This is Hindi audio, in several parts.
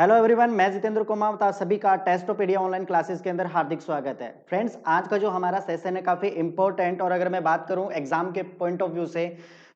हेलो एवरीवन, मैं जितेंद्र कुमावत आप सभी का टेस्टोपीडिया ऑनलाइन क्लासेस के अंदर हार्दिक स्वागत है। फ्रेंड्स, आज का जो हमारा सेशन है काफ़ी इंपॉर्टेंट और अगर मैं बात करूं एग्जाम के पॉइंट ऑफ व्यू से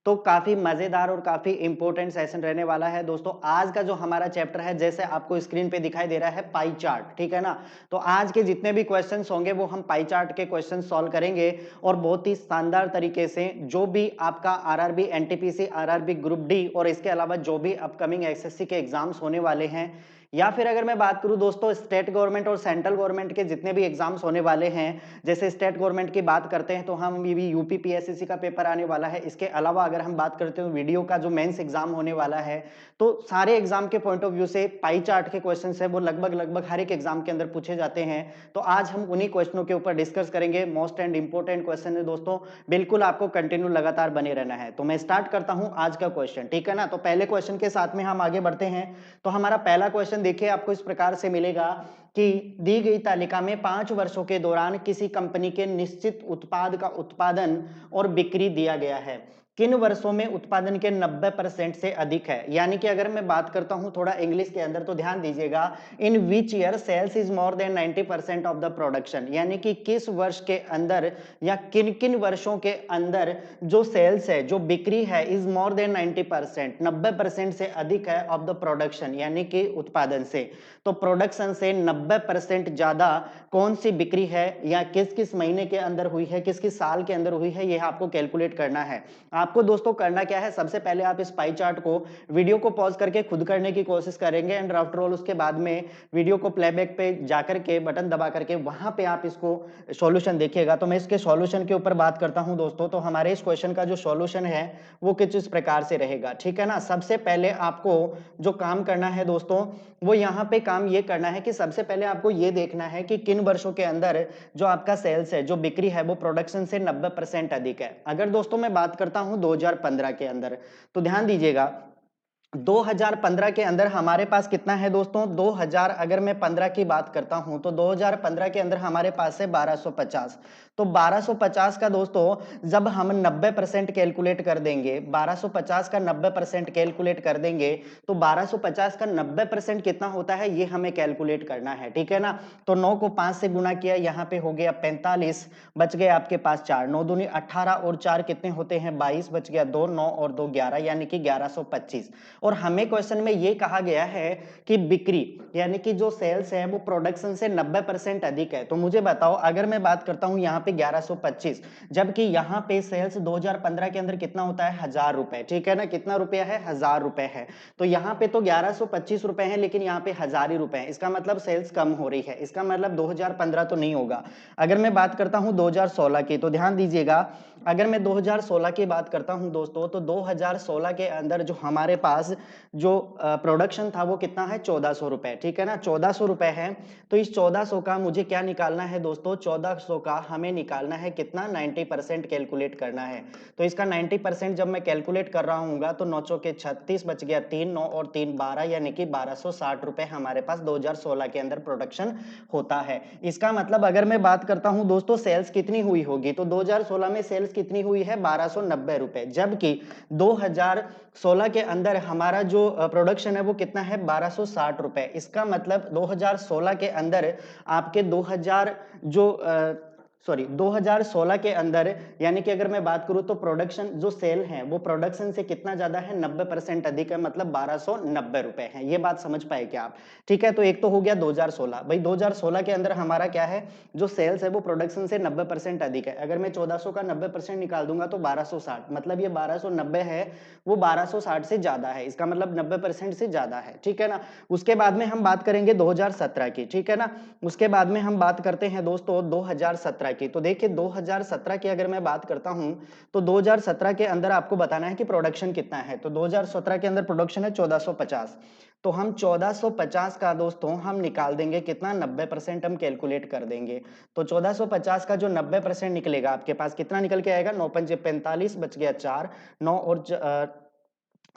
तो काफ़ी मज़ेदार और काफ़ी इंपॉर्टेंट सेशन रहने वाला है। दोस्तों, आज का जो हमारा चैप्टर है जैसे आपको स्क्रीन पे दिखाई दे रहा है पाई चार्ट, ठीक है ना। तो आज के जितने भी क्वेश्चन होंगे वो हम पाई चार्ट के क्वेश्चन सॉल्व करेंगे और बहुत ही शानदार तरीके से जो भी आपका RRB, NTPC, RRB group D और इसके अलावा जो भी अपकमिंग एसएससी के एग्जाम्स होने वाले हैं या फिर अगर मैं बात करूं दोस्तों स्टेट गवर्नमेंट और सेंट्रल गवर्नमेंट के जितने भी एग्जाम्स होने वाले हैं, जैसे स्टेट गवर्नमेंट की बात करते हैं तो हम भी यूपी पीएससीसी का पेपर आने वाला है। इसके अलावा अगर हम बात करते हैं वीडियो का जो मेंस एग्जाम होने वाला है, तो सारे एग्जाम के पॉइंट ऑफ व्यू से पाई चार्ट के क्वेश्चन है वो लगभग हर एक एग्जाम के अंदर पूछे जाते हैं। तो आज हम उन्हीं क्वेश्चनों के ऊपर डिस्कस करेंगे। मोस्ट एंड इंपॉर्टेंट क्वेश्चन है दोस्तों, बिल्कुल आपको कंटिन्यू लगातार बने रहना है। तो मैं स्टार्ट करता हूं आज का क्वेश्चन, ठीक है ना। तो पहले क्वेश्चन के साथ में हम आगे बढ़ते हैं। तो हमारा पहला क्वेश्चन देखिए आपको इस प्रकार से मिलेगा कि दी गई तालिका में 5 वर्षों के दौरान किसी कंपनी के निश्चित उत्पाद का उत्पादन और बिक्री दिया गया है। किन वर्षों में उत्पादन के 90% से अधिक है। यानी कि अगर मैं बात करता हूं थोड़ा इंग्लिश के अंदर तो ध्यान दीजिएगा, in which year sales is more than 90% of the production. यानी कि किस वर्ष के अंदर या किन किन वर्षों के अंदर जो सेल्स है, जो बिक्री है, इज मोर देन 90%, 90% से अधिक है ऑफ द प्रोडक्शन, यानी कि उत्पादन से। तो प्रोडक्शन से 90% ज्यादा कौन सी बिक्री है या किस किस महीने के अंदर हुई है, किस किस साल के अंदर हुई है, यह आपको कैलकुलेट करना है। आपको दोस्तों करना क्या है, सबसे पहले आप इस पाई चार्ट को वीडियो को पॉज करके खुद करने की कोशिश करेंगे एंड आफ्टर ऑल उसके बाद में वीडियो को प्लेबैक पे जाकर के बटन दबा करके वहां पे आप इसको सॉल्यूशन देखिएगा। तो मैं इसके सॉल्यूशन के ऊपर बात करता हूं दोस्तों। तो हमारे इस क्वेश्चन का जो सॉल्यूशन है वो कुछ इस प्रकार से रहेगा, ठीक है ना। सबसे पहले आपको जो काम करना है दोस्तों, वो यहाँ पे काम ये करना है कि सबसे पहले आपको ये देखना है कि किन वर्षों के अंदर जो आपका सेल्स है, जो बिक्री है, वो प्रोडक्शन से 90% अधिक है। अगर दोस्तों मैं बात करता हूं 2015 के अंदर, तो ध्यान दीजिएगा 2015 के अंदर हमारे पास कितना है दोस्तों, 2000 अगर मैं 15 की बात करता हूं तो 2015 के अंदर हमारे पास है 1250। तो 1250 का दोस्तों जब हम 90% कैलकुलेट कर देंगे, 1250 का 90% कैलकुलेट कर देंगे तो 1250 का 90% कितना होता है ये हमें कैलकुलेट करना है, ठीक है ना। तो 9 को 5 से गुना किया, यहाँ पे हो गया 45, बच गए आपके पास 4, 9 दूनी 18 और 4 कितने होते हैं 22, बच गया 2, 9 और 2 11, यानी कि 1125। और हमें क्वेश्चन में ये कहा गया है कि बिक्री यानी कि जो सेल्स है वो प्रोडक्शन से 90% अधिक है। तो मुझे बताओ, अगर मैं बात करता हूं यहाँ पे 1125, जबकि यहाँ पे सेल्स 2015 के अंदर कितना होता है 1000 रुपए, ठीक है ना। कितना रुपया है 1000 रुपए है। तो यहाँ पे तो 1125 रुपए है लेकिन यहाँ पे 1000 ही रुपए है, इसका मतलब सेल्स कम हो रही है। इसका मतलब 2015 तो नहीं होगा। अगर मैं बात करता हूं 2016 की, तो ध्यान दीजिएगा, अगर मैं 2016 की बात करता हूं दोस्तों तो 2016 के अंदर जो हमारे पास जो प्रोडक्शन था वो कितना है 1400 रुपए, ठीक है ना। 1400 रुपए है। तो इस 1400 का मुझे क्या निकालना है दोस्तों, 1400 का हमें निकालना है कितना 90% कैलकुलेट करना है। तो इसका 90% जब मैं कैलकुलेट कर रहा हूँ तो 9 चौके 36, बच गया 3, 9 और 3 12, यानी कि 1260 रुपए हमारे पास 2016 के अंदर प्रोडक्शन होता है। इसका मतलब अगर मैं बात करता हूं दोस्तों सेल्स कितनी हुई होगी, तो 2016 में सेल्स कितनी हुई है 1290 रुपए, जबकि 2016 के अंदर हमारा जो प्रोडक्शन है वो कितना है 1260 रुपए। इसका मतलब 2016 के अंदर आपके 2016 के अंदर, यानी कि अगर मैं बात करूं तो प्रोडक्शन जो सेल है वो प्रोडक्शन से कितना ज्यादा है 90% अधिक है, मतलब 1290 रुपए है। ये बात समझ पाए क्या आप, ठीक है। तो एक तो हो गया 2016, भाई 2016 के अंदर हमारा क्या है, जो सेल्स है वो प्रोडक्शन से 90% अधिक है। अगर मैं 1400 का 90% निकाल दूंगा तो 1260, मतलब ये 1290 है वो 1260 से ज्यादा है, इसका मतलब 90% से ज्यादा है, ठीक है ना। उसके बाद में हम बात करेंगे 2017 की, ठीक है ना। उसके बाद में हम बात करते हैं दोस्तों 2017 की। तो देखिए 2017 की अगर मैं बात करता हूं तो 2017 के अंदर आपको बताना है कि प्रोडक्शन कितना है। तो 2017 के अंदर प्रोडक्शन है 1450। तो हम 1450 का दोस्तों हम निकाल देंगे कितना 90% हम कैलकुलेट कर देंगे। तो 1450 का जो 90% निकलेगा आपके पास कितना निकल के आएगा, 9 पंजे 45, बच गया 4, 9 और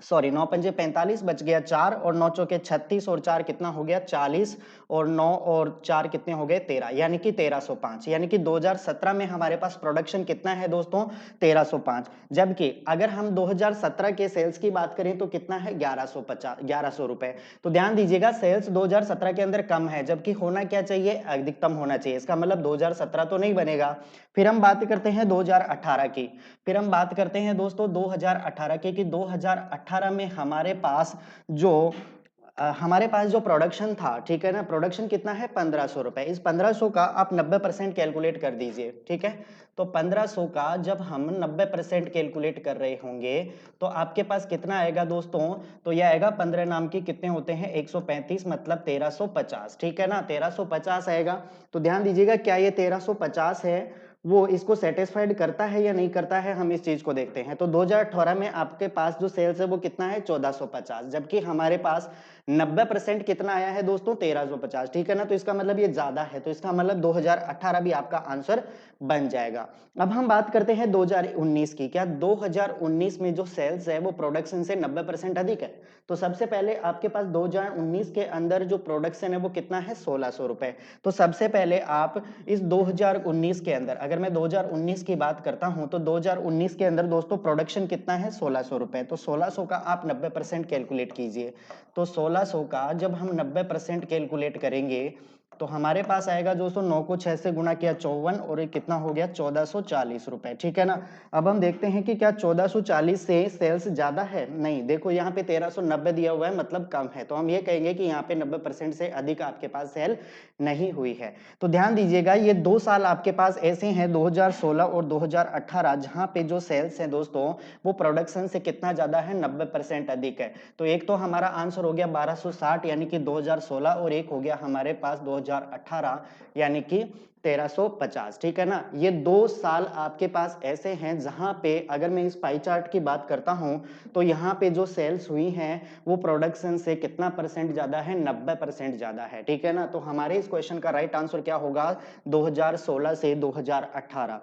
सॉरी 9 पंजे 45 बच गया 4 और 9 चौके 36 और 4 कितना हो गया 40 और 9 और 4 कितने हो गए 13 यानी कि 1305 यानी कि 2017 में हमारे पास प्रोडक्शन कितना है दोस्तों 1305। जबकि अगर हम 2017 के सेल्स की बात करें तो कितना है 1150 रुपए। तो ध्यान दीजिएगा सेल्स 2017 के अंदर कम है जबकि होना क्या चाहिए अधिकतम होना चाहिए, इसका मतलब 2017 तो नहीं बनेगा। फिर हम बात करते हैं 2018 की, फिर हम बात करते हैं दोस्तों 2018 के कि 2018 में हमारे पास जो प्रोडक्शन था, ठीक है ना, प्रोडक्शन कितना है 1500 रुपए। इस 1500 का आप 90% कैलकुलेट कर दीजिए, ठीक है। तो 1500 का जब हम 90% कैलकुलेट कर रहे होंगे तो आपके पास कितना आएगा दोस्तों, तो यह आएगा 15 नाम के कितने होते हैं 135 मतलब 1350, ठीक है ना, 1350 आएगा। तो ध्यान दीजिएगा क्या ये 1350 है वो इसको सेटिस्फाइड करता है या नहीं करता है, हम इस चीज को देखते हैं। तो 2018 में आपके पास जो सेल्स है वो कितना है 1450, जबकि हमारे पास 90% कितना आया है दोस्तों 1350, ठीक है ना। तो इसका मतलब ये ज्यादा है, तो इसका मतलब 2018 भी आपका आंसर बन जाएगा। अब हम बात करते हैं 2019 की, क्या 2019 में जो सेल्स है वो प्रोडक्शन से 90% अधिक है। तो सबसे पहले आपके पास 2019 के अंदर जो प्रोडक्शन है वो कितना है 1600 रुपए। तो सबसे पहले आप इस 2019 के अंदर, अगर मैं 2019 की बात करता हूं तो 2019 के अंदर दोस्तों प्रोडक्शन कितना है 1600 रुपए। तो 1600 का आप 90% कैलकुलेट कीजिए। तो 1600 का जब हम 90% कैलकुलेट करेंगे तो हमारे पास आएगा दोस्तों 9 को 6 से गुणा किया 54 और ये कितना हो गया 1440 रुपए, ठीक है ना। अब हम देखते हैं कि क्या 1440 से सेल्स ज्यादा है, नहीं, देखो यहाँ पे 1390 दिया हुआ है मतलब कम है। तो हम ये कहेंगे कि यहाँ पे 90% से अधिक आपके पास सेल नहीं हुई है। तो ध्यान दीजिएगा ये 2 साल आपके पास ऐसे हैं 2016 और 2018 जहां पे जो सेल्स हैं दोस्तों वो प्रोडक्शन से कितना ज्यादा है 90% अधिक है। तो एक तो हमारा आंसर हो गया 1260 यानी कि 2016 और एक हो गया हमारे पास 2018 यानी कि 1350, ठीक है ना। ये 2 साल आपके पास ऐसे हैं जहां पे अगर मैं इस पाई चार्ट की बात करता हूं तो यहाँ पे जो सेल्स हुई हैं वो प्रोडक्शन से कितना परसेंट ज्यादा है 90% ज्यादा है, ठीक है ना। तो हमारे इस क्वेश्चन का राइट आंसर क्या होगा 2016 से 2018।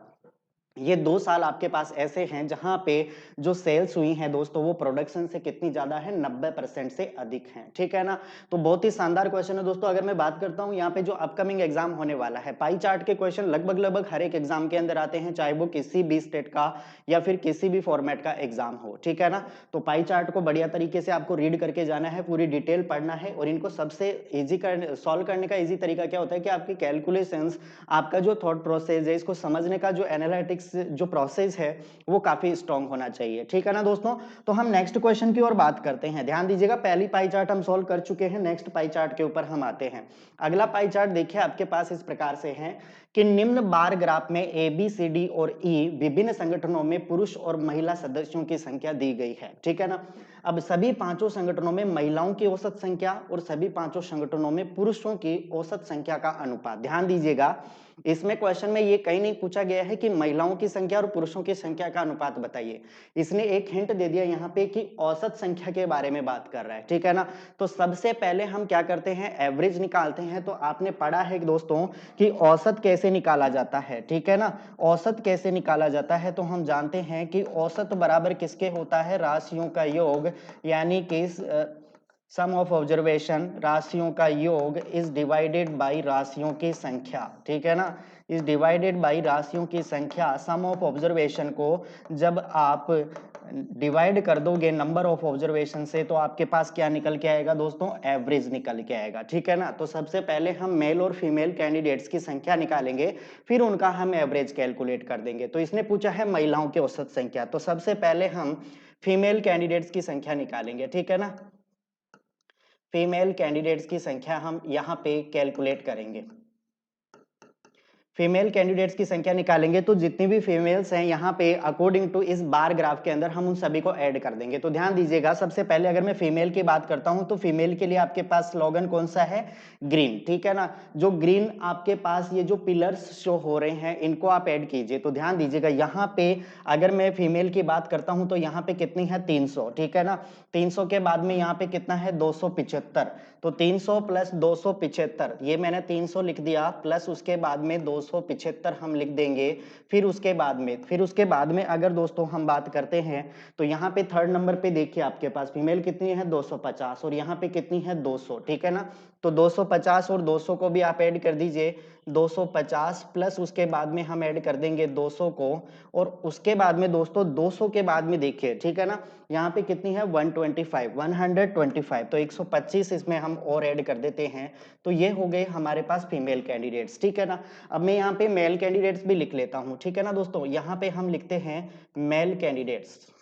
ये 2 साल आपके पास ऐसे हैं जहां पे जो सेल्स हुई हैं दोस्तों वो प्रोडक्शन से कितनी ज्यादा है 90% से अधिक हैं, ठीक है ना। तो बहुत ही शानदार क्वेश्चन है दोस्तों। अगर मैं बात करता हूं यहाँ पे जो अपकमिंग एग्जाम होने वाला है, पाई चार्ट के क्वेश्चन लगभग हर एक एग्जाम के अंदर आते हैं, चाहे वो किसी भी स्टेट का या फिर किसी भी फॉर्मेट का एग्जाम हो, ठीक है ना। तो पाई चार्ट को बढ़िया तरीके से आपको रीड करके जाना है, पूरी डिटेल पढ़ना है और इनको सबसे इजी सॉल्व करने का इजी तरीका क्या होता है कि आपकी कैलकुलेशंस, आपका जो थॉट प्रोसेस है, इसको समझने का जो एनालिटिक्स जो प्रोसेस है वो काफी स्ट्रांग होना चाहिए, ठीक है ना दोस्तों। तो हम नेक्स्ट क्वेश्चन की ओर बात करते हैं। ध्यान दीजिएगा पहली पाई चार्ट हम सॉल्व कर चुके हैं, नेक्स्ट पाई चार्ट के ऊपर हम आते हैं। अगला पाई चार्ट देखिए आपके पास इस प्रकार से है कि निम्न बार ग्राफ में ए बी सी डी और ई विभिन्न संगठनों में पुरुष और महिला सदस्यों की संख्या दी गई है, ठीक है ना। अब सभी पांचों संगठनों में महिलाओं की औसत संख्या और सभी पांचों संगठनों में पुरुषों की औसत संख्या का अनुपात। ध्यान दीजिएगा इसमें क्वेश्चन में ये कहीं नहीं पूछा गया है कि महिलाओं की संख्या और पुरुषों की संख्या का अनुपात बताइए। इसने एक हिंट दे दिया यहाँ पे कि औसत संख्या के बारे में बात कर रहा है, ठीक है ना। तो सबसे पहले हम क्या करते हैं एवरेज निकालते हैं। तो आपने पढ़ा है दोस्तों कि औसत कैसे निकाला जाता है, ठीक है ना। औसत कैसे निकाला जाता है तो हम जानते हैं कि औसत बराबर किसके होता है राशियों का योग, यानी कि सम ऑफ ऑब्जर्वेशन राशियों का योग इज डिवाइडेड बाई राशियों की संख्या, ठीक है ना। इज डिवाइडेड बाई राशियों की संख्या, सम ऑफ ऑब्जर्वेशन को जब आप डिवाइड कर दोगे नंबर ऑफ ऑब्जर्वेशन से तो आपके पास क्या निकल के आएगा दोस्तों एवरेज निकल के आएगा, ठीक है ना। तो सबसे पहले हम मेल और फीमेल कैंडिडेट्स की संख्या निकालेंगे, फिर उनका हम एवरेज कैलकुलेट कर देंगे। तो इसने पूछा है महिलाओं की औसत संख्या, तो सबसे पहले हम फीमेल कैंडिडेट्स की संख्या निकालेंगे, ठीक है ना। फीमेल कैंडिडेट्स की संख्या हम यहाँ पे कैलकुलेट करेंगे। फीमेल कैंडिडेट्स की संख्या निकालेंगे तो जितनी भी फीमेल्स हैं यहाँ पे अकॉर्डिंग टू इस बार ग्राफ के अंदर हम उन सभी को ऐड कर देंगे। तो ध्यान दीजिएगा सबसे पहले अगर मैं फीमेल की बात करता हूं तो फीमेल के लिए आपके पास स्लोगन कौन सा है ग्रीन, ठीक है ना। जो ग्रीन आपके पास ये जो पिलर्स शो हो रहे हैं इनको आप ऐड कीजिए। तो ध्यान दीजिएगा यहाँ पे अगर मैं फीमेल की बात करता हूं तो यहाँ पे कितनी है 300, ठीक है ना। 300 के बाद में यहाँ पे कितना है 275। तो 300 प्लस 275, ये मैंने 300 लिख दिया प्लस उसके बाद में 200 275 हम लिख देंगे। फिर उसके बाद में अगर दोस्तों हम बात करते हैं तो यहाँ पे थर्ड नंबर पे देखिए आपके पास फीमेल कितनी है 250 और यहाँ पे कितनी है 200, ठीक है ना। तो 250 और 200 को भी आप ऐड कर दीजिए, 250 प्लस उसके बाद में हम ऐड कर देंगे 200 को, और उसके बाद में दोस्तों 200 के बाद में देखिए, ठीक है ना, यहाँ पे कितनी है 125, तो 125 इसमें हम और ऐड कर देते हैं। तो ये हो गए हमारे पास फीमेल कैंडिडेट्स, ठीक है ना। अब मैं यहाँ पे मेल कैंडिडेट्स भी लिख लेता हूँ, ठीक है ना दोस्तों। यहाँ पे हम लिखते हैं मेल कैंडिडेट्स,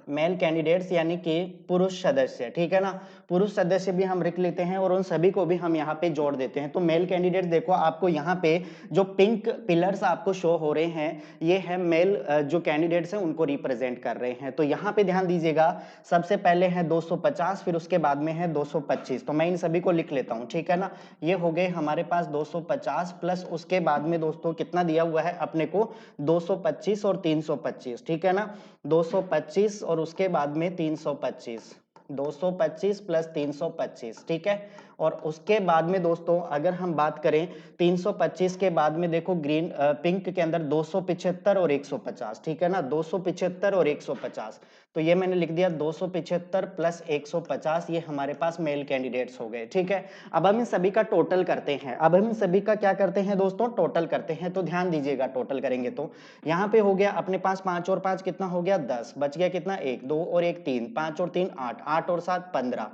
मेल कैंडिडेट्स यानी कि पुरुष सदस्य, ठीक है ना। पुरुष सदस्य भी हम लिख लेते हैं और उन सभी को भी हम यहाँ पे जोड़ देते हैं। तो मेल कैंडिडेट देखो आपको यहाँ पे जो पिंक पिलर्स आपको शो हो रहे हैं, ये है मेल जो कैंडिडेट्स हैं उनको रिप्रेजेंट कर रहे हैं। तो यहाँ पे ध्यान दीजिएगा, सबसे पहले है 250, फिर उसके बाद में है 225। तो मैं इन सभी को लिख लेता हूँ, ठीक है ना। ये हो गए हमारे पास 250 प्लस उसके बाद में दोस्तों कितना दिया हुआ है अपने को 225 और 325, ठीक है ना। 225 और उसके बाद में 325, 225 प्लस 325, ठीक है। और उसके बाद में दोस्तों अगर हम बात करें 325 के बाद में देखो ग्रीन पिंक के अंदर 275 और 150, ठीक है ना, 275 और 150। तो ये मैंने लिख दिया 275 प्लस 150, ये हमारे पास मेल कैंडिडेट्स हो गए, ठीक है। अब हम इन सभी का टोटल करते हैं, अब हम इन सभी का क्या करते हैं दोस्तों, टोटल करते हैं। तो ध्यान दीजिएगा, टोटल करेंगे तो यहाँ पे हो गया अपने पास 5 और 5 कितना हो गया 10, बच गया कितना 1 2 और 1 3, 5 और 3 8, 8 और 7 15,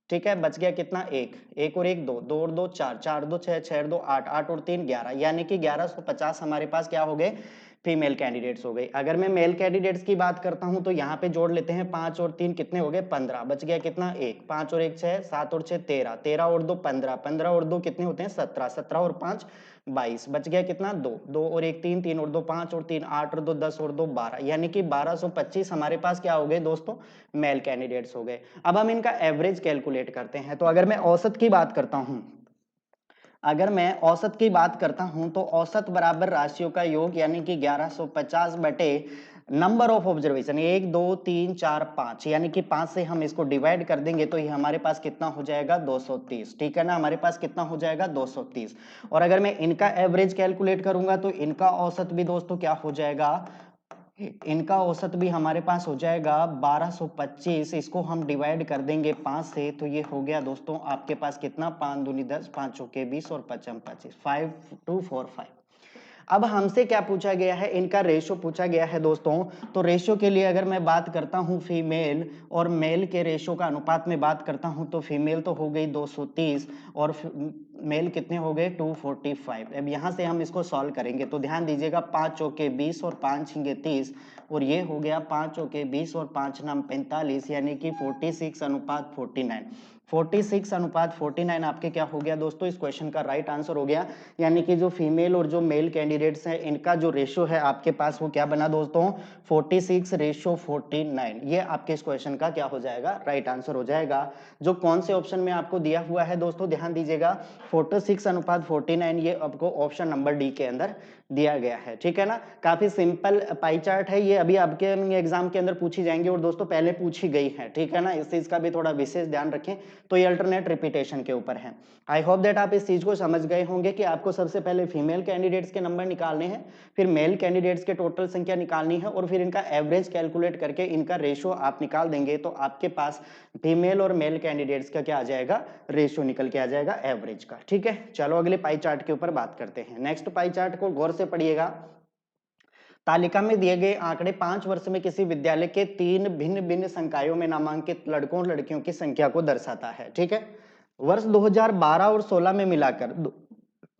ठीक है। बच गया कितना 1 1 और 1 2, 2 और 2 4, 4 2 6, 6 2 8, 8 और 3 11, यानी कि 1150 हमारे पास क्या हो गए फीमेल कैंडिडेट्स हो गई। अगर मैं मेल कैंडिडेट्स की बात करता हूं तो यहाँ पे जोड़ लेते हैं 5 और 3 कितने हो गए 15, बच गया कितना 1, 5 और 1 6, 7 और 6 13, 13 और 2 15, 15 और 2 कितने होते हैं 17, 17 और 5 22, बच गया कितना 2, 2 और 1 3, 3 और 2 5 और 3 8 और 2 10 और 2 12, यानी कि 1225 हमारे पास क्या हो गए दोस्तों मेल कैंडिडेट्स हो गए। अब हम इनका एवरेज कैलकुलेट करते हैं। तो अगर मैं औसत की बात करता हूं, अगर मैं औसत की बात करता हूं तो औसत बराबर राशियों का योग यानी कि 1150 बटे नंबर ऑफ ऑब्जर्वेशन 1 2 3 4 5, यानी कि 5 से हम इसको डिवाइड कर देंगे तो ये हमारे पास कितना हो जाएगा 230, ठीक है ना। हमारे पास कितना हो जाएगा 230। और अगर मैं इनका एवरेज कैलकुलेट करूंगा तो इनका औसत भी दोस्तों क्या हो जाएगा, इनका औसत भी हमारे पास हो जाएगा 1225। इसको हम डिवाइड कर देंगे 5 से तो ये हो गया दोस्तों आपके पास कितना 5 दूनी 10, 5 चौके 20 और 5 25, 5245। अब हमसे क्या पूछा गया है, इनका रेशो पूछा गया है दोस्तों। तो रेशो के लिए अगर मैं बात करता हूं फीमेल और मेल के रेशो का अनुपात में बात करता हूं तो फीमेल तो हो गई 230 और मेल कितने हो गए 245। अब यहां से हम इसको सॉल्व करेंगे तो ध्यान दीजिएगा 5 चौके 20 और 5 छिंगे 30, और ये हो गया 5 चौके 20 और 5 नाम 45, यानी कि 46 अनुपात 49, 46 अनुपात 49 आपके क्या हो गया दोस्तों इस क्वेश्चन का राइट आंसर हो गया। यानी कि जो फीमेल और जो मेल कैंडिडेट्स हैं इनका जो रेशो है आपके पास वो क्या बना दोस्तों 46:49, ये आपके इस क्वेश्चन का क्या हो जाएगा राइट आंसर हो जाएगा। जो कौन से ऑप्शन में आपको दिया हुआ है दोस्तों ध्यान दीजिएगा 46 अनुपात 49, ये आपको ऑप्शन नंबर डी के अंदर दिया गया है, ठीक है ना। काफी सिंपल पाई चार्ट है ये, अभी आपके एग्जाम के अंदर पूछी जाएंगे और दोस्तों पहले पूछी गई है, ठीक है ना। इस चीज का भी थोड़ा विशेष ध्यान रखें। तो ये अल्टरनेट रिपीटेशन के ऊपर है। आई होप दैट आप इस चीज को समझ गए होंगे कि आपको सबसे पहले फीमेल कैंडिडेट्स के नंबर निकालने हैं, फिर मेल कैंडिडेट्स के टोटल संख्या निकालनी है, और फिर इनका एवरेज कैलकुलेट करके इनका रेशो आप निकाल देंगे तो आपके पास फीमेल और मेल कैंडिडेट्स का क्या आ जाएगा रेशो निकल के आ जाएगा एवरेज का, ठीक है। चलो अगले पाई चार्ट के ऊपर बात करते हैं। नेक्स्ट पाई चार्ट को गौर से पढ़िएगा। तालिका में दिए गए आंकड़े 5 वर्ष में किसी विद्यालय के 3 भिन्न भिन्न संकायों में नामांकित लड़कों और लड़कियों की संख्या को दर्शाता है, ठीक है। वर्ष 2012 और 16 में मिलाकर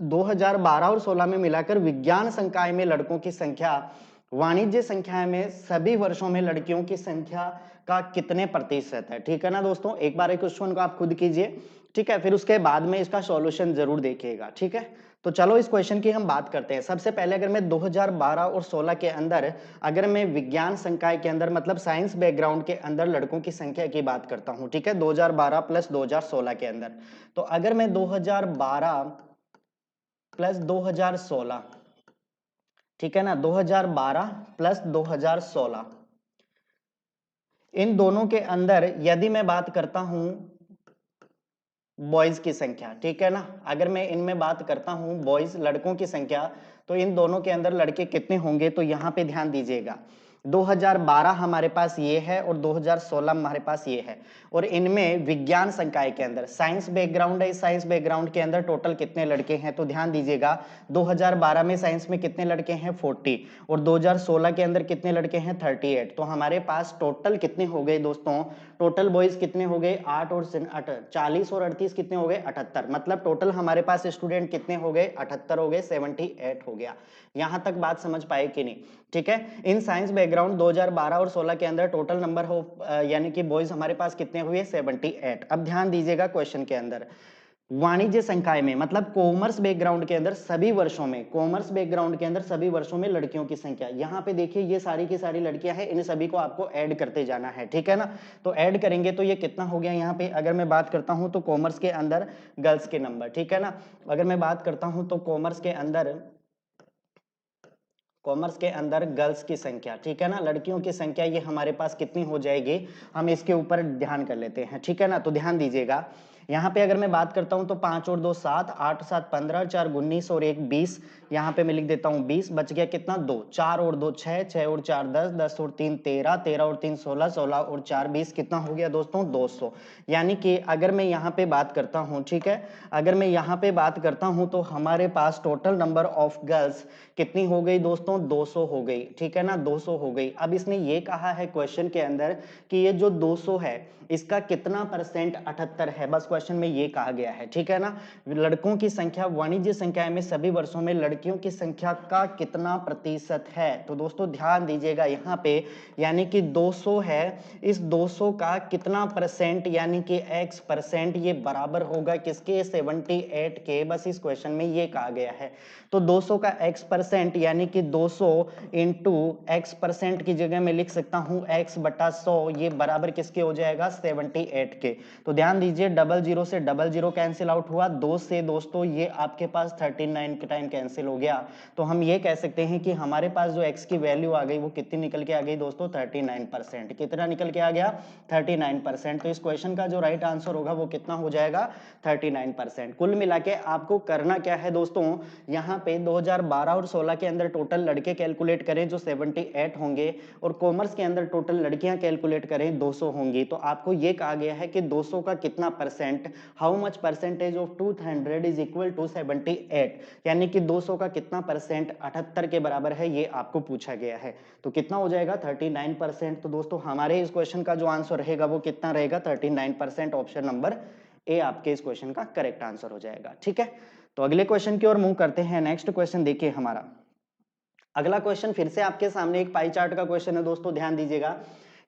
2012 और 16 में मिलाकर विज्ञान संकाय में लड़कों की संख्या वाणिज्य संख्या में सभी वर्षों में लड़कियों की संख्या का कितने प्रतिशत है, ठीक है ना दोस्तों। एक बार एक क्वेश्चन को आप खुद कीजिए, ठीक है, फिर उसके बाद में इसका सॉल्यूशन जरूर देखिएगा, ठीक है। तो चलो इस क्वेश्चन की हम बात करते हैं। सबसे पहले अगर मैं 2012 और 16 के अंदर अगर मैं विज्ञान संकाय के अंदर मतलब साइंस बैकग्राउंड के अंदर लड़कों की संख्या की बात करता हूं, ठीक है, 2012 प्लस 2016 के अंदर। तो अगर मैं 2012 प्लस 2016, ठीक है ना, 2012 प्लस 2016 इन दोनों के अंदर यदि मैं बात करता हूं बॉयज की संख्या, ठीक है ना। अगर मैं इनमें बात करता हूं बॉयज लड़कों की संख्या, तो इन दोनों के अंदर लड़के कितने होंगे, तो यहां पे ध्यान दीजिएगा 2012 हमारे पास ये है और 2016 हमारे पास ये है। और इनमें विज्ञान संकाय के अंदर साइंस बैकग्राउंड है, साइंस बैकग्राउंड के अंदर टोटल कितने लड़के हैं, तो ध्यान दीजिएगा 2012 में साइंस में कितने लड़के हैं 40, और 2016 के अंदर कितने लड़के हैं 38। तो हमारे पास टोटल कितने हो गए दोस्तों, टोटल बॉयज कितने हो गए 8 और 40 और 38 कितने हो गए 78। मतलब टोटल हमारे पास स्टूडेंट कितने हो गए 78 हो गए, 78 हो गया। यहां तक बात समझ पाए कि नहीं, ठीक है। इन साइंस बैकग्राउंड 2012 और 16 के अंदर टोटल नंबर हो यानी कि बॉयज हमारे पास कितने हुए 78। अब ध्यान दीजिएगा क्वेश्चन के अंदर वाणिज्य संकाय में, मतलब कॉमर्स बैकग्राउंड के अंदर सभी वर्षों में, कॉमर्स बैकग्राउंड के अंदर सभी वर्षों में लड़कियों की संख्या, यहां पे देखिए ये सारी की सारी लड़कियां हैं, इन सभी को आपको ऐड करते जाना है, ठीक है ना। तो ऐड करेंगे तो ये कितना हो गया, यहाँ पे अगर मैं बात करता हूं तो कॉमर्स के अंदर गर्ल्स के नंबर, ठीक है ना। अगर मैं बात करता हूं तो कॉमर्स के अंदर गर्ल्स की संख्या, ठीक है ना, लड़कियों की संख्या ये हमारे पास कितनी हो जाएगी, हम इसके ऊपर ध्यान कर लेते हैं, ठीक है ना। तो ध्यान दीजिएगा यहाँ पे अगर मैं बात करता हूं तो 5 और 2 7, 8 7 15, 4 19 और 1 20, यहाँ पे मैं लिख देता हूँ 20, बच गया कितना 2, 4 और 2 6, 6 और 4 10, 10 और 3 13, 13 और 3 16, 16 और 4 20, कितना हो गया दोस्तों 200। यानी कि अगर मैं यहाँ पे बात करता हूँ, ठीक है, अगर मैं यहाँ पे बात करता हूँ तो हमारे पास टोटल नंबर ऑफ गर्ल्स कितनी हो गई दोस्तों 200 हो गई, ठीक है ना, 200 हो गई। अब इसने ये कहा है क्वेश्चन के अंदर कि ये जो 200 है इसका कितना परसेंट 78 है, बस क्वेश्चन में ये कहा गया है, ठीक है ना। लड़कों की संख्या वाणिज्य संख्या में सभी वर्षों में लड़कियों की संख्या का कितना प्रतिशत है, तो दोस्तों ध्यान दीजिएगा यहाँ पे, यानी कि 200 है, इस 200 का कितना परसेंट यानी कि x परसेंट ये बराबर होगा किसके 78 के, बस इस क्वेश्चन में ये कहा गया है। तो 200 का x परसेंट यानी कि 200 इंटू x परसेंट की जगह में लिख सकता हूं x बटा 100, ये बराबर किसके हो जाएगा 78 के। तो ध्यान दीजिए डबल जीरो से डबल जीरो कैंसिल आउट हुआ, 2 से दोस्तों ये आपके पास 39 के टाइम कैंसिल हो गया। तो हम ये कह सकते हैं कि हमारे पास जो x की वैल्यू आ गई वो कितनी निकल के आ गई दोस्तों 39%। कितना निकल के आ गया 39%। तो इस क्वेश्चन का जो राइट आंसर होगा वो कितना हो जाएगा 39%। कुल मिला के आपको करना क्या है दोस्तों, यहाँ पे 2012 और 16 के अंदर टोटल लड़के कैलकुलेट करें जो 78 होंगे, और कॉमर्स के अंदर टोटल लड़कियां कैलकुलेट करें 200 होंगी। तो आपको ये कहा गया है कि 200 का कितना percent, how much percentage of 200 is equal to 78, यानी कि 200 का कितना परसेंट 78 के बराबर है, ये आपको पूछा गया है। तो कितना हो जाएगा 39%। तो दोस्तों हमारे इस क्वेश्चन का जो आंसर रहेगा वो कितना रहेगा 39%। ऑप्शन नंबर ए आपके इस क्वेश्चन का करेक्ट आंसर हो जाएगा, ठीक है। तो अगले क्वेश्चन की ओर मूव करते हैं। नेक्स्ट क्वेश्चन देखिए हमारा अगला क्वेश्चन फिर से आपके सामने एक पाई चार्ट का क्वेश्चन है दोस्तों, ध्यान दीजिएगा।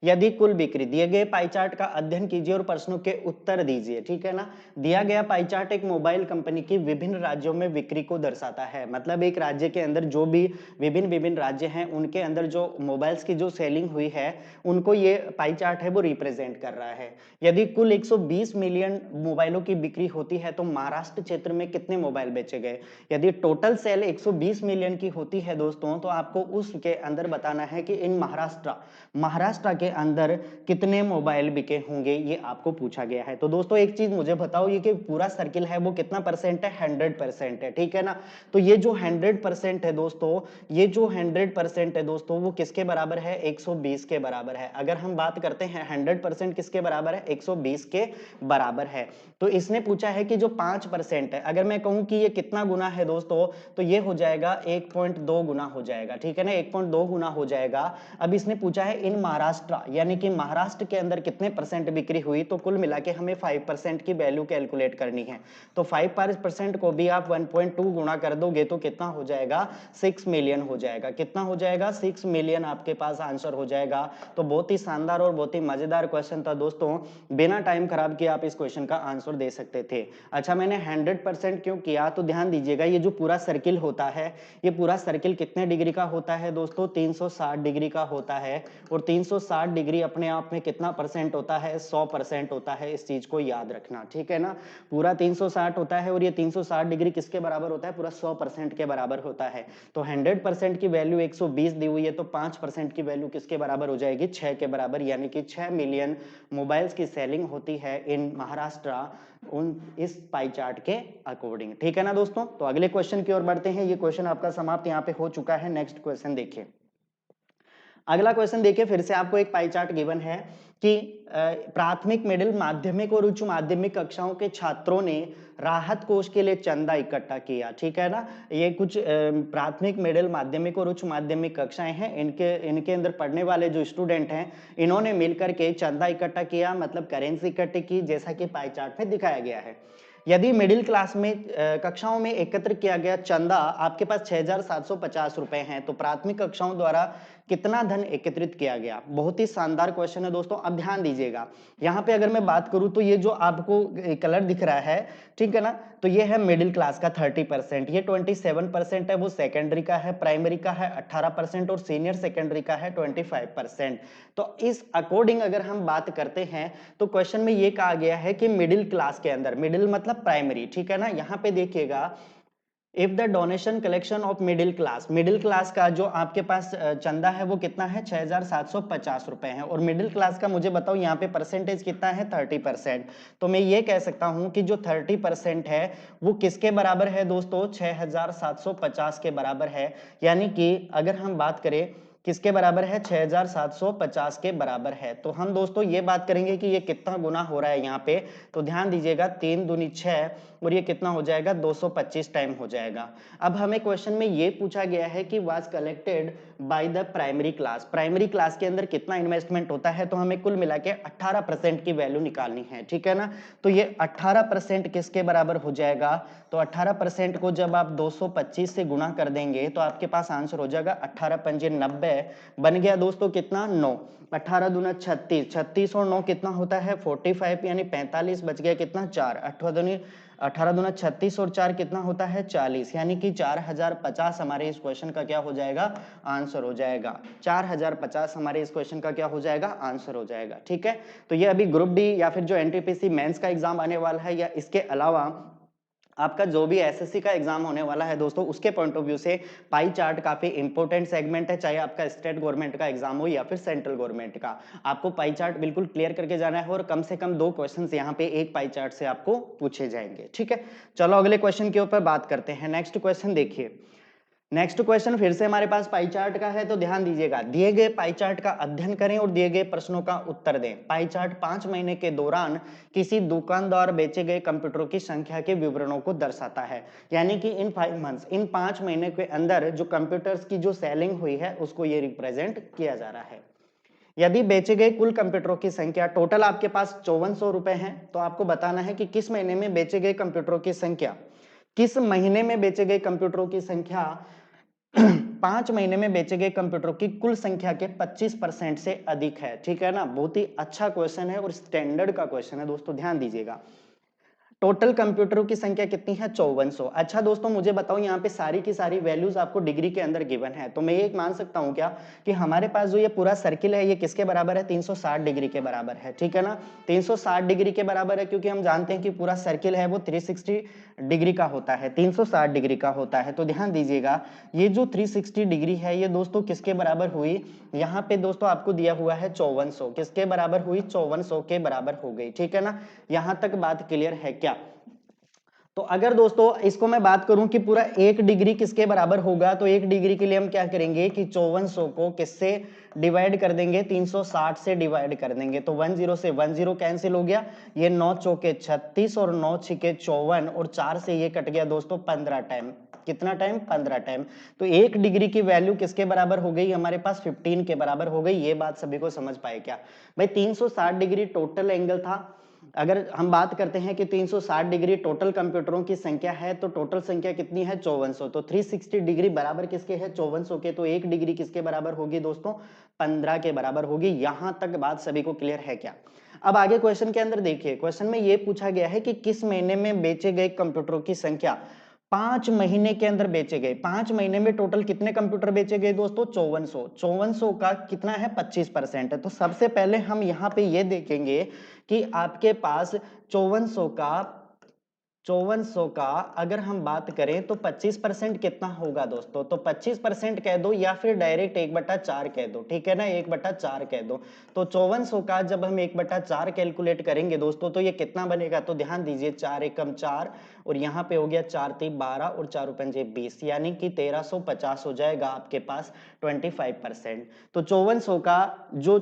यदि कुल बिक्री, दिए गए पाई चार्ट का अध्ययन कीजिए और प्रश्नों के उत्तर दीजिए, ठीक है ना। दिया गया पाई चार्ट एक मोबाइल कंपनी की विभिन्न राज्यों में बिक्री को दर्शाता है, मतलब एक राज्य के अंदर जो भी विभिन्न विभिन्न राज्य हैं उनके अंदर जो मोबाइल्स की जो सेलिंग हुई है उनको ये पाई चार्ट है वो रिप्रेजेंट कर रहा है। यदि कुल 120 मिलियन मोबाइलों की बिक्री होती है तो महाराष्ट्र क्षेत्र में कितने मोबाइल बेचे गए। यदि टोटल सेल 120 मिलियन की होती है दोस्तों तो आपको उसके अंदर बताना है कि इन महाराष्ट्र के अंदर कितने मोबाइल बिके होंगे, ये आपको पूछा गया है। तो दोस्तों एक चीज मुझे बताओ, ये कि पूरा सर्किल है वो कितना परसेंट है 100% है, ठीक है ना। तो ये जो 100% है दोस्तों, ये जो 100% है दोस्तों वो किसके बराबर है 120 के बराबर है। अगर हम बात करते हैं 100% किसके बराबर है 120 के बराबर है। तो इसने पूछा है कि जो 5% है, अगर मैं कहूं कि ये कितना गुना है दोस्तों, तो ये हो जाएगा 1.2 गुना हो जाएगा, ठीक है ना, 1.2 गुना हो जाएगा। अब इसने पूछा है इन महाराष्ट्र, यानी कि महाराष्ट्र के अंदर कितने परसेंट बिक्री हुई, तो कुल मिला के हमें 5% की वैल्यू कैलकुलेट करनी है। तो 5% को भी आप 1.2 गुना कर दोगे तो कितना हो जाएगा 6 मिलियन हो जाएगा। कितना हो जाएगा 6 मिलियन आपके पास आंसर हो जाएगा। तो बहुत ही शानदार और बहुत ही मजेदार क्वेश्चन था दोस्तों, बिना टाइम खराब किए आप इस क्वेश्चन का आंसर दे सकते थे। अच्छा मैंने 100% क्यों किया, तो ध्यान दीजिएगा ये जो पूरा सर्किल होता है, ये पूरा सर्किल कितने डिग्री का होता है दोस्तों 360 डिग्री का होता है। और 360 डिग्री अपने आप में कितना परसेंट होता है? 100% होता है, इस चीज को याद रखना, ठीक है ना। पूरा 360 होता है और ये 360 डिग्री किसके बराबर होता है? पूरा 100% के बराबर होता है। तो 100% की वैल्यू 120 दी हुई है, तो 5% की वैल्यू किसके बराबर हो जाएगी? 6 के बराबर, यानी कि 6 मिलियन मोबाइल्स की सेलिंग होती है इन महाराष्ट्र उन इस पाई चार्ट के अकॉर्डिंग, ठीक है ना दोस्तों। तो अगले क्वेश्चन की ओर बढ़ते हैं। ये क्वेश्चन आपका समाप्त यहाँ पे हो चुका है। नेक्स्ट क्वेश्चन देखिए। अगला क्वेश्चन देखिए, फिर से आपको एक पाई चार्ट गिवन है कि प्राथमिक, मिडिल, माध्यमिक और उच्च माध्यमिक कक्षाओं के छात्रों ने राहत कोष के लिए चंदा इकट्ठा किया, ठीक है ना। ये कुछ प्राथमिक, मिडिल, माध्यमिक और उच्च माध्यमिक कक्षाएं हैं, इनके अंदर पढ़ने वाले जो स्टूडेंट हैं, इन्होंने मिलकर के चंदा इकट्ठा किया, मतलब करेंसी इकट्ठी की, जैसा कि पाई चार्ट में दिखाया गया है। यदि मिडिल क्लास में कक्षाओं में एकत्र किया गया चंदा आपके पास 6,750 रुपए हैं, तो प्राथमिक कक्षाओं द्वारा कितना धन एकत्रित किया गया? बहुत ही शानदार क्वेश्चन है दोस्तों। अब ध्यान दीजिएगा, यहाँ पे अगर मैं बात करूं तो ये जो आपको कलर दिख रहा है, ठीक है ना, तो ये है मिडिल क्लास का 30%, ये 27% है, वो सेकेंडरी का है, प्राइमरी का है 18% और सीनियर सेकेंडरी का है 25%। तो इस अकॉर्डिंग अगर हम बात करते हैं तो क्वेश्चन में ये कहा गया है कि मिडिल क्लास के अंदर, मिडिल मतलब प्राइमरी, ठीक है ना, यहाँ पे देखिएगा, if the donation collection of middle class का जो आपके पास चंदा है वो कितना है? 6,750 रुपए है। और मिडिल क्लास का मुझे बताओ यहाँ पे परसेंटेज कितना है? 30%। तो मैं ये कह सकता हूं कि जो 30% है वो किसके बराबर है दोस्तों? 6,750 के बराबर है। यानी कि अगर हम बात करें किसके बराबर है? 6,750 के बराबर है। तो हम दोस्तों ये बात करेंगे कि ये कितना गुना हो रहा है यहाँ पे, तो ध्यान दीजिएगा, 3 दूनी 6 और ये कितना हो जाएगा? 225 टाइम हो जाएगा। अब हमें क्वेश्चन में ये पूछा गया है कि was collected by the primary class, primary class के अंदर कितना इन्वेस्टमेंट होता है, तो हमें कुल मिला के 18% की वैल्यू निकालनी है, ठीक है ना। तो ये 18% किसके बराबर हो जाएगा? तो 18% को जब आप 225 से गुणा कर देंगे तो आपके पास आंसर हो जाएगा 18 पंजे 90, बन गया दोस्तों कितना? 9। 18 दूना 36, 36 और 9 कितना होता है? 45, यानी 45, बच गया कितना? 4। 18 दूना 36 और 4 कितना होता है? 40, यानी कि 4,050 हमारे इस क्वेश्चन का क्या हो जाएगा? आंसर हो जाएगा। 4,050 हमारे इस क्वेश्चन का क्या हो जाएगा? आंसर हो जाएगा, ठीक है। तो ये अभी ग्रुप डी या फिर जो एनटीपीसी मेंस का एग्जाम आने वाला है, या इसके अलावा आपका जो भी एसएससी का एग्जाम होने वाला है दोस्तों, उसके पॉइंट ऑफ व्यू से पाई चार्ट काफी इंपॉर्टेंट सेगमेंट है, चाहे आपका स्टेट गवर्नमेंट का एग्जाम हो या फिर सेंट्रल गवर्नमेंट का। आपको पाई चार्ट बिल्कुल क्लियर करके जाना है और कम से कम 2 क्वेश्चंस यहाँ पे एक पाई चार्ट से आपको पूछे जाएंगे, ठीक है। चलो अगले क्वेश्चन के ऊपर बात करते हैं। नेक्स्ट क्वेश्चन देखिए। नेक्स्ट क्वेश्चन फिर से हमारे पास पाई चार्ट का है, तो ध्यान दीजिएगा, दिए गए पाई चार्ट का अध्ययन करें और दिए गए प्रश्नों का उत्तर दें। पाई चार्ट 5 महीने के दौरान किसी दुकान द्वारा बेचे गए कंप्यूटरों की संख्या के विवरणों को दर्शाता है। यानी कि इन 5 मंथ्स, इन 5 महीने के अंदर जो कंप्यूटर्स की जो सेलिंग हुई है उसको ये रिप्रेजेंट किया जा रहा है। यदि बेचे गए कुल कंप्यूटरों की संख्या, टोटल आपके पास 5400 रुपए है, तो आपको बताना है कि किस महीने में बेचे गए कंप्यूटरों की संख्या, किस महीने में बेचे गए कंप्यूटरों की संख्या 5 महीने में बेचे गए कंप्यूटरों की कुल संख्या के 25% से अधिक है, ठीक है ना। बहुत ही अच्छा क्वेश्चन है और स्टैंडर्ड का क्वेश्चन है दोस्तों, ध्यान दीजिएगा। टोटल कंप्यूटरों की संख्या कितनी है? 5400। अच्छा दोस्तों मुझे बताओ, यहाँ पे सारी की सारी वैल्यूज आपको डिग्री के अंदर गिवन है, तो मैं ये मान सकता हूँ क्या कि हमारे पास जो ये पूरा सर्किल है ये किसके बराबर है? 360 डिग्री के बराबर है, ठीक है ना। 360 डिग्री के बराबर है क्योंकि हम जानते हैं कि पूरा सर्किल है वो 360 डिग्री का होता है, 360 डिग्री का होता है। तो ध्यान दीजिएगा, ये जो 360 डिग्री है ये दोस्तों किसके बराबर हुई? यहाँ पे दोस्तों आपको दिया हुआ है 5400, किसके बराबर हुई? 5400 के बराबर हो गई, ठीक है ना। यहां तक बात क्लियर है क्या? तो अगर दोस्तों इसको मैं बात करूं कि पूरा 1 डिग्री किसके बराबर होगा, तो 1 डिग्री के लिए हम क्या करेंगे कि 5400 को किससे डिवाइड कर देंगे? 360 से डिवाइड कर देंगे। तो 10 से 10 कैंसिल हो गया, ये 9 चौके 36 और 9 छिके 54 और 4 से ये कट गया दोस्तों 15 टाइम। कितना टाइम? 15 टाइम। तो 1 डिग्री की वैल्यू किसके बराबर हो गई? हमारे पास 15 के बराबर हो गई। ये बात सभी को समझ पाए क्या भाई? 360 डिग्री टोटल एंगल था। अगर हम बात करते हैं कि 360 डिग्री टोटल कंप्यूटरों की संख्या है, तो टोटल संख्या कितनी है? 5400। तो 360 डिग्री बराबर किसके है? 5400 के। तो 1 डिग्री किसके बराबर होगी दोस्तों? 15 के बराबर होगी। यहां तक बात सभी को क्लियर है क्या? अब आगे क्वेश्चन के अंदर देखिए, क्वेश्चन में यह पूछा गया है कि किस महीने में बेचे गए कंप्यूटरों की संख्या 5 महीने के अंदर बेचे गए। 5 महीने में टोटल कितने कंप्यूटर बेचे गए दोस्तों? 5400। 5400 का कितना है? 25% है। तो सबसे पहले हम यहाँ पे ये देखेंगे कि आपके पास 5400 का अगर हम बात करें तो 25% कितना होगा दोस्तों? तो 25% कह दो या फिर डायरेक्ट 1/4 कह दो, ठीक है ना, 1/4 कह दो। तो 5400 का जब हम 1/4 कैलकुलेट करेंगे दोस्तों तो ये कितना बनेगा? तो ध्यान दीजिए, 4 एकम 4 और यहाँ पे हो गया 4 3 12 और 4 पंजे 20, यानी कि 1350 हो जाएगा आपके पास 25%। तो 5400 का जो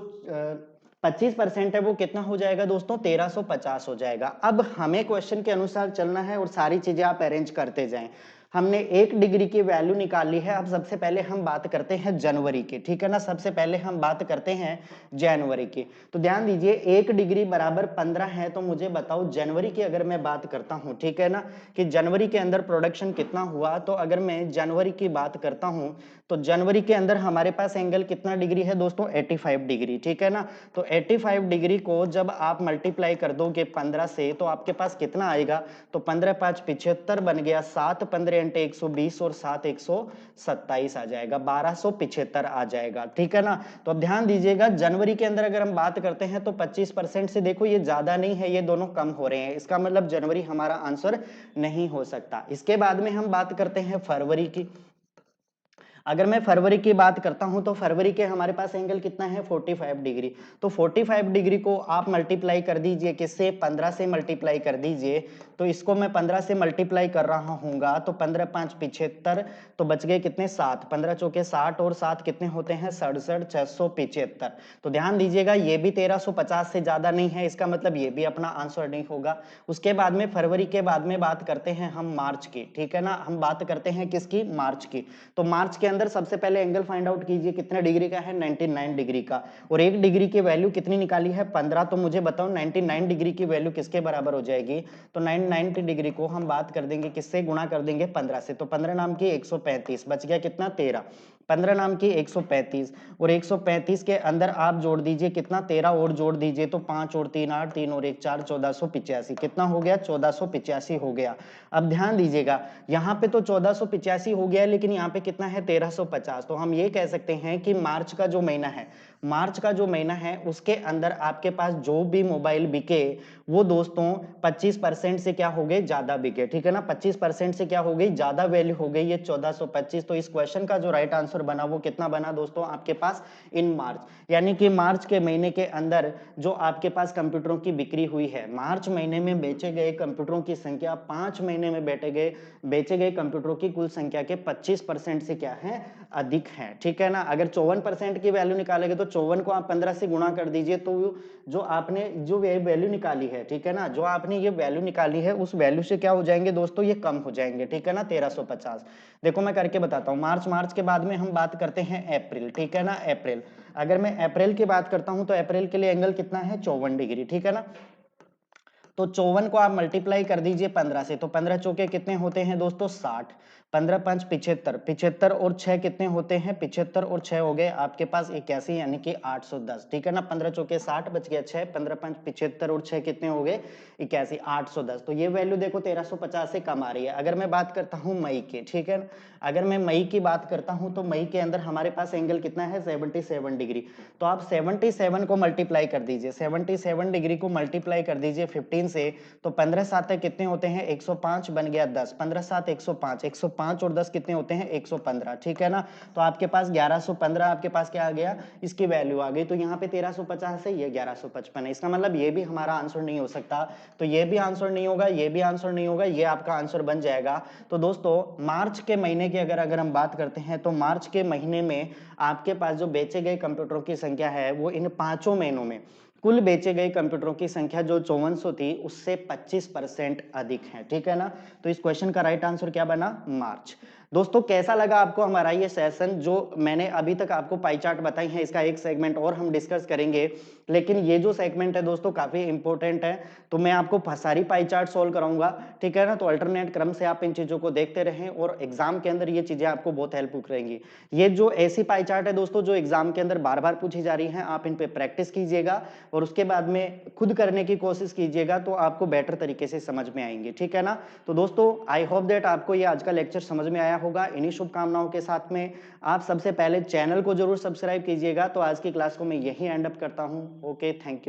25% है वो कितना हो जाएगा दोस्तों? 1350 हो जाएगा। अब हमें क्वेश्चन के अनुसार चलना है और सारी चीजें आप अरेंज करते जाएं। हमने 1 डिग्री की वैल्यू निकाली है। अब सबसे पहले हम बात करते हैं जनवरी की, ठीक है ना, सबसे पहले हम बात करते हैं जनवरी की। तो ध्यान दीजिए, 1 डिग्री बराबर 15 है। तो मुझे बताओ जनवरी की अगर मैं बात करता हूं, ठीक है ना, कि जनवरी के अंदर प्रोडक्शन कितना हुआ। तो अगर मैं जनवरी की बात करता हूं तो जनवरी के अंदर हमारे पास एंगल कितना डिग्री है दोस्तों? 85 डिग्री, ठीक है ना। तो 85 डिग्री को जब आप मल्टीप्लाई कर दोगे 15 से तो आपके पास कितना आएगा? तो 15 5 75 बन गया, 7 15 × 120 और 7 127 आ जाएगा, 1275 आ जाएगा, ठीक है ना। तो अब ध्यान दीजिएगा, जनवरी के अंदर अगर हम बात करते हैं तो 25% से देखो ये ज्यादा नहीं है, ये दोनों कम हो रहे हैं, इसका मतलब जनवरी हमारा आंसर नहीं हो सकता। इसके बाद में हम बात करते हैं फरवरी की। अगर मैं फरवरी की बात करता हूं तो फरवरी के हमारे पास एंगल कितना है? 45 डिग्री। तो 45 डिग्री को आप मल्टीप्लाई कर दीजिए, किससे? 15 से मल्टीप्लाई कर दीजिए। तो इसको मैं 15 से मल्टीप्लाई कर रहा हूँगा तो 15 5 75, तो बच गए कितने? 7, 15 चौके 60 और 7 कितने होते हैं? 67, 675। तो ध्यान दीजिएगा, ये भी 1350 से ज्यादा नहीं है, इसका मतलब ये भी अपना आंसर नहीं होगा। उसके बाद में फरवरी के बाद में बात करते हैं हम मार्च की, ठीक है ना। हम बात करते हैं किसकी? मार्च की। तो मार्च के अंदर सबसे पहले एंगल फाइंड आउट कीजिए, कितने डिग्री का है? 99 डिग्री का। और 1 डिग्री की वैल्यू कितनी निकाली है? 15। तो मुझे बताओ 99 डिग्री की वैल्यू किसके बराबर हो जाएगी? तो 99 डिग्री को हम बात कर देंगे किससे? गुणा कर देंगे 15 से। तो 15 नाम की 135, बच गया कितना? 13। 15 नाम की 135 और 135 के अंदर आप जोड़ दीजिए कितना? 13 और जोड़ दीजिए तो 5 और 3 8, 3 और 1 4, 1485। कितना हो गया? 1485 हो गया। अब ध्यान दीजिएगा, यहाँ पे तो 1485 हो गया, लेकिन यहाँ पे कितना है? 1350। तो हम ये कह सकते हैं कि मार्च का जो महीना है, मार्च का जो महीना है उसके अंदर आपके पास जो भी मोबाइल बिके वो दोस्तों 25% से क्या हो गए? ज्यादा बिके, ठीक है ना। 25% से क्या हो गई? ज्यादा वैल्यू हो गई ये 1425। तो इस क्वेश्चन का जो राइट आंसर बना वो कितना बना दोस्तों आपके पास? इन मार्च, यानी कि मार्च के महीने के अंदर जो आपके पास कंप्यूटरों की बिक्री हुई है, मार्च महीने में बेचे गए कंप्यूटरों की संख्या 5 महीने में बेचे गए कंप्यूटरों की कुल संख्या के 25% से क्या है? अधिक है, ठीक है ना। अगर 54% की वैल्यू निकालेंगे तो 54 को आप 15 से गुणा कर दीजिए तो जो आपने जो वैल्यू निकाली है, ठीक है ना, जो आपने ये वैल्यू निकाली है उस वैल्यू से क्या हो जाएंगे दोस्तों? ये कम हो जाएंगे, ठीक है ना, 1350। देखो मैं करके बताता हूँ। मार्च के बाद में हम बात करते हैं अप्रैल, ठीक है ना, अप्रैल। अगर मैं अप्रैल की बात करता हूं तो अप्रैल के लिए एंगल कितना है? 54 डिग्री, ठीक है ना। तो 54 को आप मल्टीप्लाई कर दीजिए 15 से। तो 15 चौके कितने होते हैं दोस्तों? 60। 15 5 75, 75 और 6 कितने होते हैं? 75 और 6 हो गए आपके पास 81, यानी कि 810, ठीक है ना। 15 चौके 60 बच गया 6, 15 5 75 और 6 कितने हो गए? 81, 810। तो ये वैल्यू देखो 1350 से कम आ रही है। अगर मैं बात करता हूं मई की, ठीक है ना, अगर मैं मई की बात करता हूं तो मई के अंदर हमारे पास एंगल कितना है? 77 डिग्री। तो आप 77 को मल्टीप्लाई कर दीजिए, 77 डिग्री को मल्टीप्लाई कर दीजिए 15 से। तो 15 7 कितने होते हैं? 105, बन गया 10। 15 7 105, 105 और 10 कितने होते हैं? 115, ठीक है ना। तो आपके पास 1115 आपके पास क्या आ गया? इसकी वैल्यू आ गई। तो यहाँ पे 1350 है, ये 1155 है। इसका मतलब ये भी हमारा आंसर नहीं हो सकता। तो ये भी आंसर नहीं होगा, ये भी आंसर नहीं होगा, ये आपका आंसर बन जाएगा। तो दोस्तों मार्च के महीने की अगर हम बात करते हैं तो मार्च के महीने में आपके पास जो बेचे गए कंप्यूटरों की संख्या है वो इन 5 महीनों में कुल बेचे गए कंप्यूटरों की संख्या जो 5400 थी उससे 25% अधिक है, ठीक है ना। तो इस क्वेश्चन का राइट आंसर क्या बना? मार्च। दोस्तों कैसा लगा आपको हमारा ये सेशन जो मैंने अभी तक आपको पाई चार्ट बताई हैं, इसका एक सेगमेंट और हम डिस्कस करेंगे। लेकिन ये जो सेगमेंट है दोस्तों काफ़ी इम्पोर्टेंट है, तो मैं आपको सारी पाई चार्ट सॉल्व कराऊँगा, ठीक है ना? तो अल्टरनेट क्रम से आप इन चीज़ों को देखते रहें और एग्ज़ाम के अंदर ये चीज़ें आपको बहुत हेल्पफुल रहेंगी। ये जो ऐसी पाई चार्ट है दोस्तों जो एग्ज़ाम के अंदर बार-बार पूछी जा रही हैं, आप इन पे प्रैक्टिस कीजिएगा और उसके बाद में खुद करने की कोशिश कीजिएगा, तो आपको बेटर तरीके से समझ में आएँगी, ठीक है ना? तो दोस्तों आई होप दैट आपको ये आज का लेक्चर समझ में आया होगा। इन्हीं शुभकामनाओं के साथ में आप सबसे पहले चैनल को ज़रूर सब्सक्राइब कीजिएगा। तो आज की क्लास को मैं यहीं एंड अप करता हूँ। Okay, thank you.